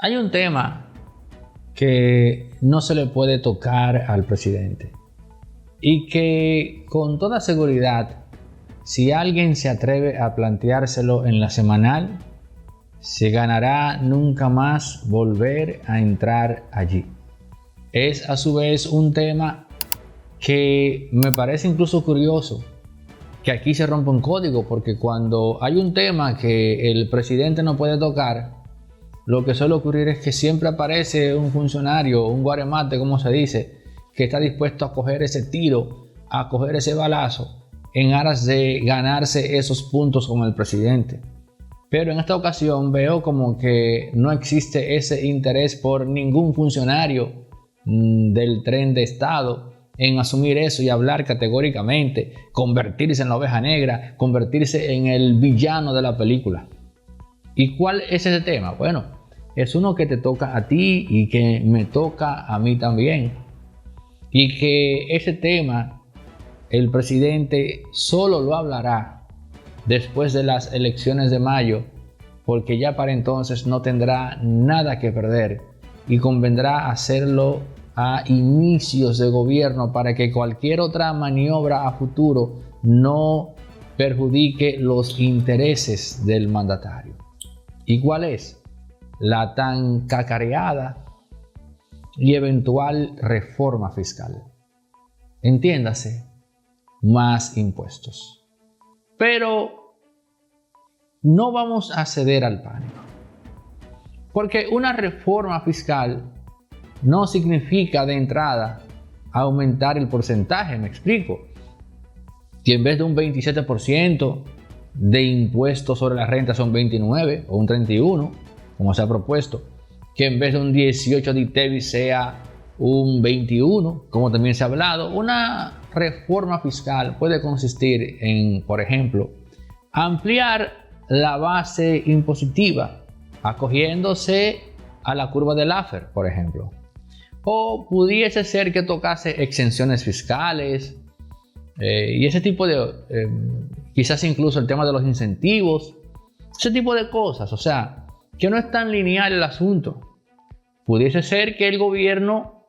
Hay un tema que no se le puede tocar al presidente y que con toda seguridad, si alguien se atreve a planteárselo en la semanal, se ganará nunca más volver a entrar allí. Es a su vez un tema que me parece incluso curioso que aquí se rompa un código, porque cuando hay un tema que el presidente no puede tocar, lo que suele ocurrir es que siempre aparece un funcionario, un guaremate, como se dice, que está dispuesto a coger ese tiro, a coger ese balazo, en aras de ganarse esos puntos con el presidente. Pero en esta ocasión veo como que no existe ese interés por ningún funcionario del tren de Estado en asumir eso y hablar categóricamente, convertirse en la oveja negra, convertirse en el villano de la película. ¿Y cuál es ese tema? Bueno, es uno que te toca a ti y que me toca a mí también. Y que ese tema el presidente solo lo hablará después de las elecciones de mayo, porque ya para entonces no tendrá nada que perder y convendrá hacerlo a inicios de gobierno para que cualquier otra maniobra a futuro no perjudique los intereses del mandatario. ¿Y cuál es? La tan cacareada y eventual reforma fiscal. Entiéndase, más impuestos. Pero no vamos a ceder al pánico, porque una reforma fiscal no significa de entrada aumentar el porcentaje. Me explico. Si en vez de un 27% de impuestos sobre la renta son 29 o un 31, como se ha propuesto, que en vez de un 18 de ITEVI sea un 21, como también se ha hablado, una reforma fiscal puede consistir en, por ejemplo, ampliar la base impositiva acogiéndose a la curva de Laffer, por ejemplo. O pudiese ser que tocase exenciones fiscales y ese tipo de, quizás incluso el tema de los incentivos, ese tipo de cosas. O sea, que no es tan lineal el asunto. Pudiese ser que el gobierno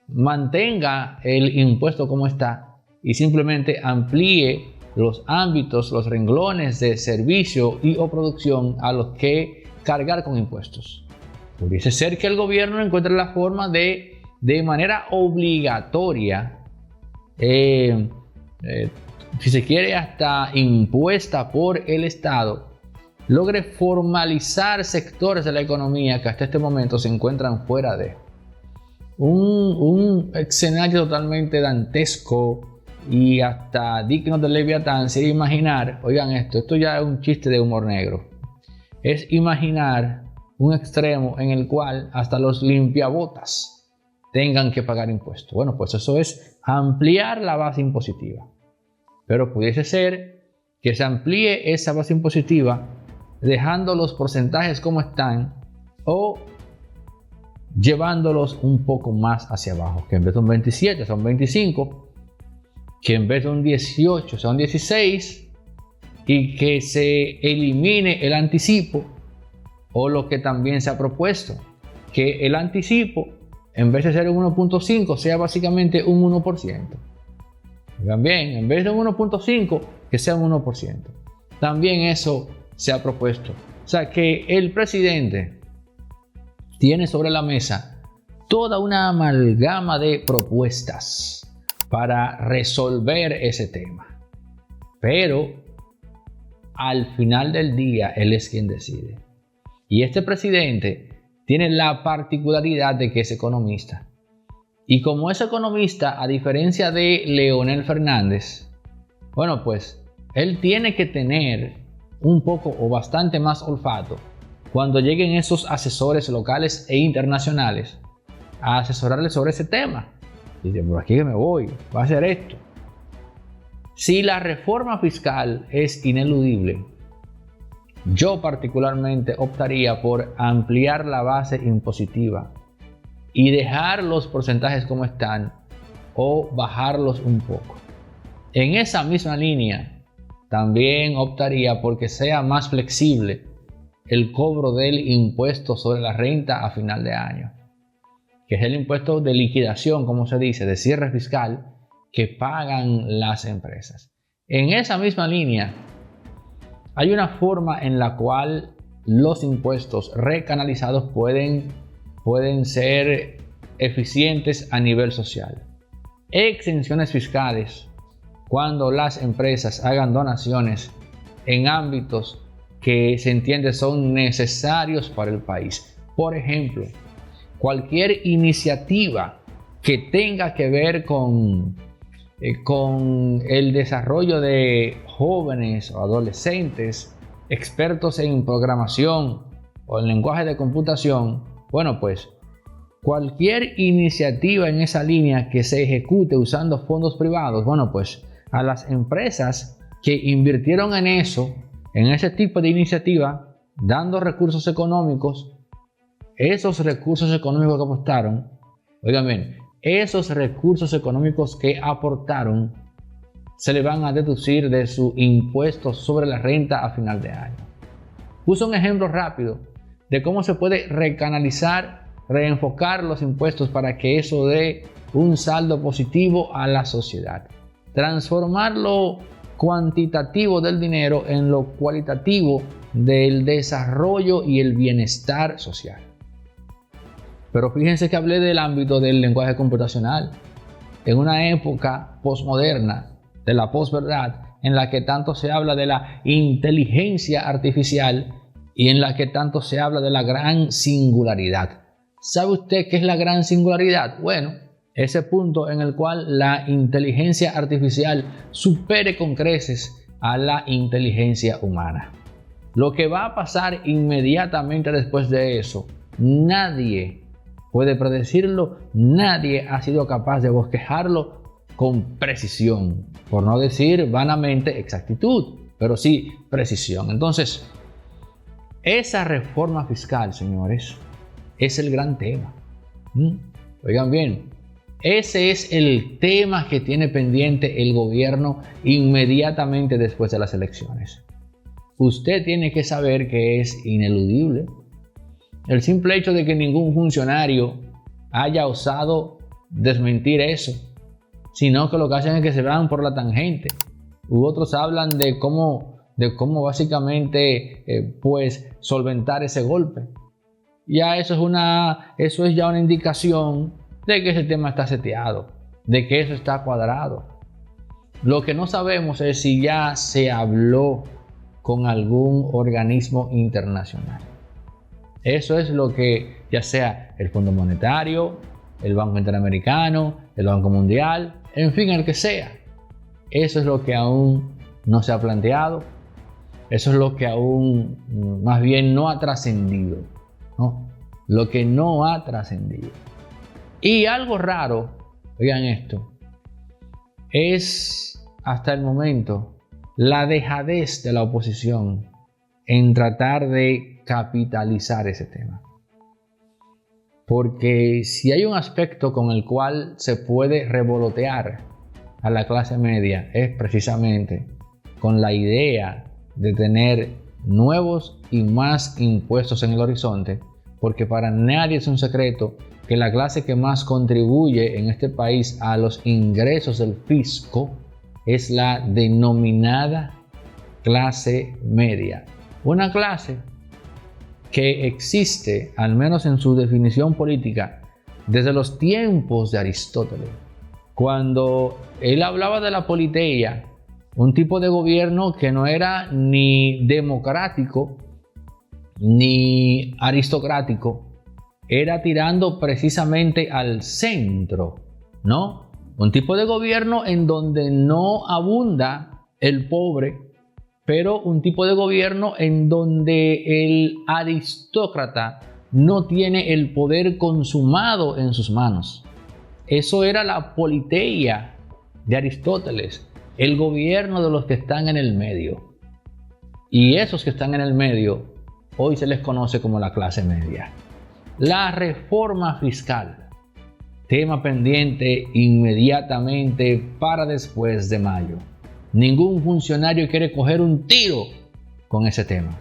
mantenga el impuesto como está y simplemente amplíe los ámbitos, los renglones de servicio y o producción a los que cargar con impuestos. Pudiese ser que el gobierno encuentre la forma de manera obligatoria, si se quiere hasta impuesta por el Estado, logre formalizar sectores de la economía que hasta este momento se encuentran fuera de un escenario totalmente dantesco y hasta digno de Leviatán. Sería imaginar, oigan esto ya es un chiste de humor negro, es imaginar un extremo en el cual hasta los limpiabotas tengan que pagar impuestos. Bueno, pues eso es ampliar la base impositiva. Pero pudiese ser que se amplíe esa base impositiva dejando los porcentajes como están o llevándolos un poco más hacia abajo, que en vez de un 27 son 25, que en vez de un 18 son 16 y que se elimine el anticipo, o lo que también se ha propuesto, que el anticipo en vez de ser un 1.5 sea básicamente un 1%. Oigan bien, en vez de un 1.5 que sea un 1%. También eso se ha propuesto. O sea que el presidente tiene sobre la mesa toda una amalgama de propuestas para resolver ese tema. Pero al final del día él es quien decide. Y este presidente tiene la particularidad de que es economista. Y como es economista, a diferencia de Leonel Fernández, bueno, pues él tiene que tener un poco o bastante más olfato cuando lleguen esos asesores locales e internacionales a asesorarle sobre ese tema. Y dice, por aquí que me voy, va a hacer esto. Si la reforma fiscal es ineludible, yo particularmente optaría por ampliar la base impositiva y dejar los porcentajes como están o bajarlos un poco. En esa misma línea, también optaría por que sea más flexible el cobro del impuesto sobre la renta a final de año, que es el impuesto de liquidación, como se dice, de cierre fiscal que pagan las empresas. En esa misma línea, hay una forma en la cual los impuestos recanalizados pueden ser eficientes a nivel social. Exenciones fiscales cuando las empresas hagan donaciones en ámbitos que se entiende son necesarios para el país. Por ejemplo, cualquier iniciativa que tenga que ver con el desarrollo de jóvenes o adolescentes expertos en programación o en lenguaje de computación, bueno, pues cualquier iniciativa en esa línea que se ejecute usando fondos privados, bueno, pues a las empresas que invirtieron en eso, en ese tipo de iniciativa, dando recursos económicos, esos recursos económicos que aportaron, oigan bien, esos recursos económicos que aportaron se le van a deducir de su impuesto sobre la renta a final de año. Puse un ejemplo rápido de cómo se puede recanalizar, reenfocar los impuestos para que eso dé un saldo positivo a la sociedad. Transformar lo cuantitativo del dinero en lo cualitativo del desarrollo y el bienestar social. Pero fíjense que hablé del ámbito del lenguaje computacional. En una época posmoderna, de la posverdad, en la que tanto se habla de la inteligencia artificial y en la que tanto se habla de la gran singularidad. ¿Sabe usted qué es la gran singularidad? Bueno, ese punto en el cual la inteligencia artificial supere con creces a la inteligencia humana. Lo que va a pasar inmediatamente después de eso, nadie puede predecirlo, nadie ha sido capaz de bosquejarlo con precisión, por no decir vanamente exactitud, pero sí precisión. Entonces, esa reforma fiscal, señores, es el gran tema. Oigan bien, ese es el tema que tiene pendiente el gobierno inmediatamente después de las elecciones. Usted tiene que saber que es ineludible. El simple hecho de que ningún funcionario haya osado desmentir eso, sino que lo que hacen es que se van por la tangente. U otros hablan de cómo básicamente pues solventar ese golpe. Ya eso es ya una indicación de que ese tema está seteado, de que eso está cuadrado. Lo que no sabemos es si ya se habló con algún organismo internacional. Eso es lo que, ya sea el Fondo Monetario, el Banco Interamericano, el Banco Mundial, en fin, el que sea. Eso es lo que aún no se ha planteado. Eso es lo que aún más bien no ha trascendido, ¿no? Lo que no ha trascendido. Y algo raro, oigan esto, es hasta el momento la dejadez de la oposición en tratar de capitalizar ese tema. Porque si hay un aspecto con el cual se puede revolotear a la clase media, es precisamente con la idea de tener nuevos y más impuestos en el horizonte, porque para nadie es un secreto que la clase que más contribuye en este país a los ingresos del fisco es la denominada clase media. Una clase que existe, al menos en su definición política, desde los tiempos de Aristóteles, cuando él hablaba de la politeia, un tipo de gobierno que no era ni democrático ni aristocrático, era tirando precisamente al centro, ¿no? Un tipo de gobierno en donde no abunda el pobre, pero un tipo de gobierno en donde el aristócrata no tiene el poder consumado en sus manos. Eso era la politeia de Aristóteles, el gobierno de los que están en el medio. Y esos que están en el medio, hoy se les conoce como la clase media. La reforma fiscal, tema pendiente inmediatamente para después de mayo. Ningún funcionario quiere coger un tiro con ese tema.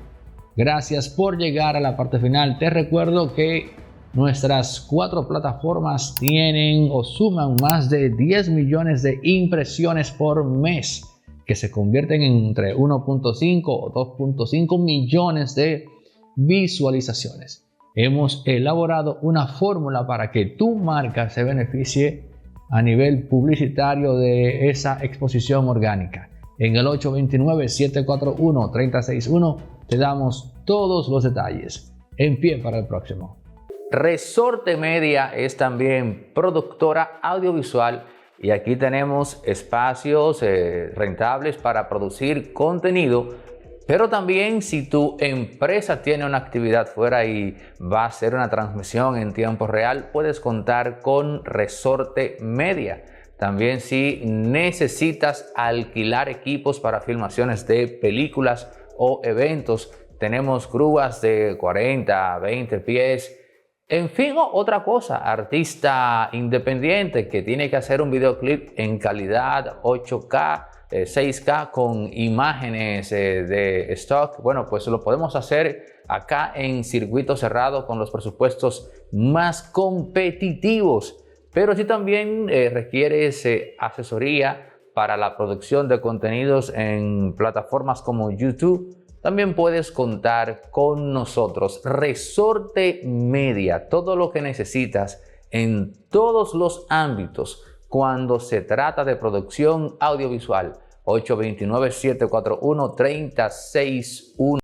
Gracias por llegar a la parte final. Te recuerdo que nuestras 4 plataformas tienen o suman más de 10 millones de impresiones por mes, que se convierten en entre 1.5 o 2.5 millones de visualizaciones. Hemos elaborado una fórmula para que tu marca se beneficie a nivel publicitario de esa exposición orgánica. En el 829-741-3061 te damos todos los detalles. En pie para el próximo. Resorte Media es también productora audiovisual y aquí tenemos espacios rentables para producir contenido, pero también si tu empresa tiene una actividad fuera y va a hacer una transmisión en tiempo real, puedes contar con Resorte Media. También si necesitas alquilar equipos para filmaciones de películas o eventos, tenemos grúas de 40, 20 pies. En fin, otra cosa, artista independiente que tiene que hacer un videoclip en calidad 8K, 6K con imágenes de stock, bueno, pues lo podemos hacer acá en circuito cerrado con los presupuestos más competitivos. Pero si también requieres asesoría para la producción de contenidos en plataformas como YouTube, también puedes contar con nosotros. Resorte Media, todo lo que necesitas en todos los ámbitos cuando se trata de producción audiovisual. 829-741-3061.